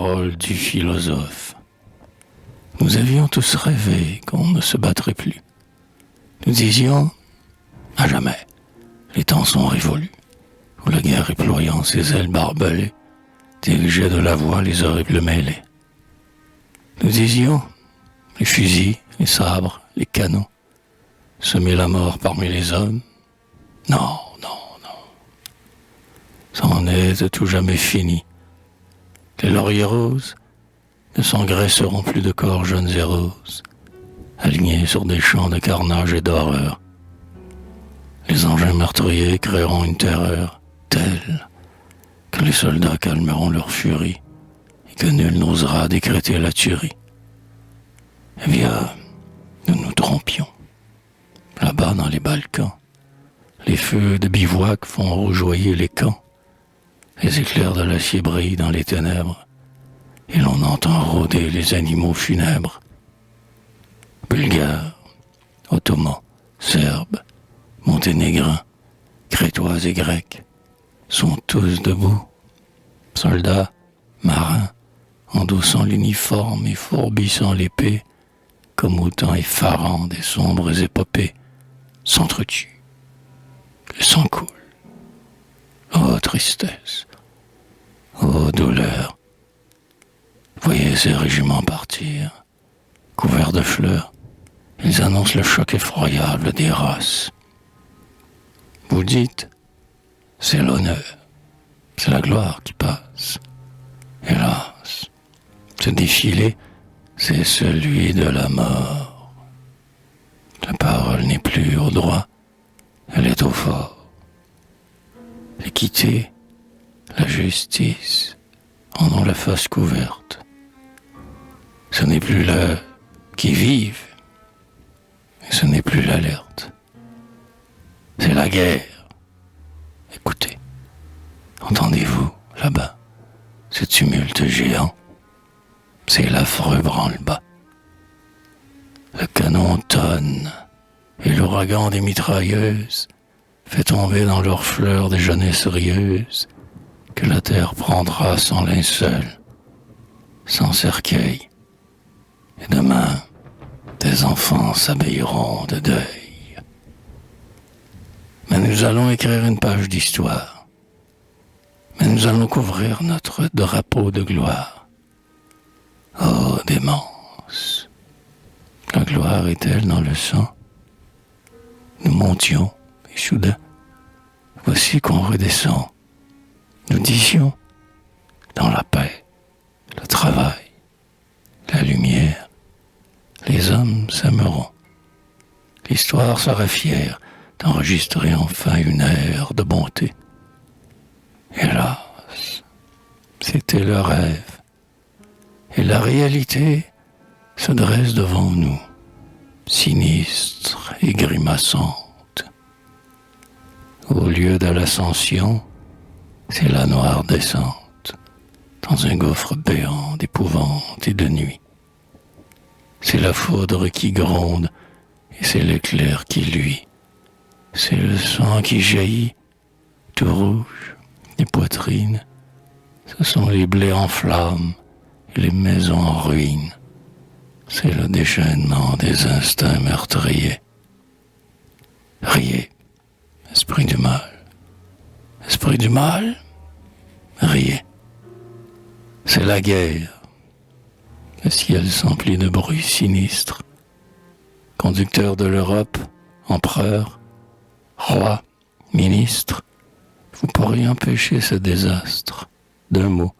paroles du philosophe. Nous avions tous rêvé qu'on ne se battrait plus. Nous disions, à jamais, les temps sont révolus, où la guerre éployant ses ailes barbelées, dirigeait de la voix les horribles mêlées. Nous disions, les fusils, les sabres, les canons, semer la mort parmi les hommes. Non, non, non. Ça en est de tout jamais fini. Les lauriers roses ne s'engraisseront plus de corps jeunes et roses, alignés sur des champs de carnage et d'horreur. Les engins meurtriers créeront une terreur telle que les soldats calmeront leur furie et que nul n'osera décréter la tuerie. Eh bien, nous nous trompions. Là-bas dans les Balkans, les feux de bivouac font rougeoyer les camps. Les éclairs de l'acier brillent dans les ténèbres et l'on entend rôder les animaux funèbres. Bulgares, Ottomans, Serbes, Monténégrins, Crétois et Grecs sont tous debout. Soldats, marins, endossant l'uniforme et fourbissant l'épée, comme autant effarant des sombres épopées, s'entretuent. Le sang coule. Oh tristesse, oh douleur. Voyez ces régiments partir, couverts de fleurs, ils annoncent le choc effroyable des races. Vous dites, c'est l'honneur, c'est la gloire qui passe. Hélas, ce défilé, c'est celui de la mort. La parole n'est plus au droit, elle est au fort. L'équité, la justice en ont la face couverte. Ce n'est plus le qui vive, et ce n'est plus l'alerte. C'est la guerre. Écoutez, entendez-vous là-bas ce tumulte géant? C'est l'affreux branle-bas. Le canon tonne et l'ouragan des mitrailleuses fait tomber dans leurs fleurs des jeunesses rieuses que la terre prendra sans linceul, sans cercueil. Et demain, des enfants s'habilleront de deuil. Mais nous allons écrire une page d'histoire. Mais nous allons couvrir notre drapeau de gloire. Oh, démence! La gloire est-elle dans le sang? Nous montions, et soudain, voici qu'on redescend. Nous disions, dans la paix, le travail, la lumière, les hommes s'aimeront. L'histoire sera fière d'enregistrer enfin une ère de bonté. Hélas, c'était le rêve, et la réalité se dresse devant nous, sinistre et grimaçante. Au lieu de l'ascension, c'est la noire descente, dans un gouffre béant d'épouvante et de nuit. C'est la foudre qui gronde, et c'est l'éclair qui luit. C'est le sang qui jaillit, tout rouge, des poitrines. Ce sont les blés en flammes et les maisons en ruines. C'est le déchaînement des instincts meurtriers. Riez, esprit du mal. Esprit du mal, riez. C'est la guerre. Le ciel s'emplit de bruits sinistres. Conducteur de l'Europe, empereur, roi, ministre, vous pourriez empêcher ce désastre d'un mot,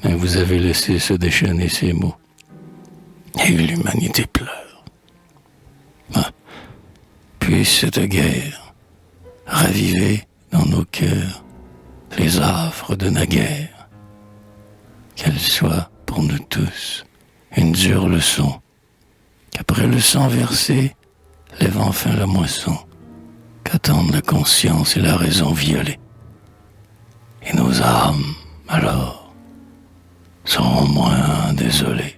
mais vous avez laissé se déchaîner ces mots. Et l'humanité pleure. Ah, puisse cette guerre raviver dans nos cœurs les affres de naguère, qu'elle soit pour nous tous une dure leçon, qu'après le sang versé, lève enfin la moisson, qu'attendent la conscience et la raison violée. Et nos âmes, alors, seront moins désolées.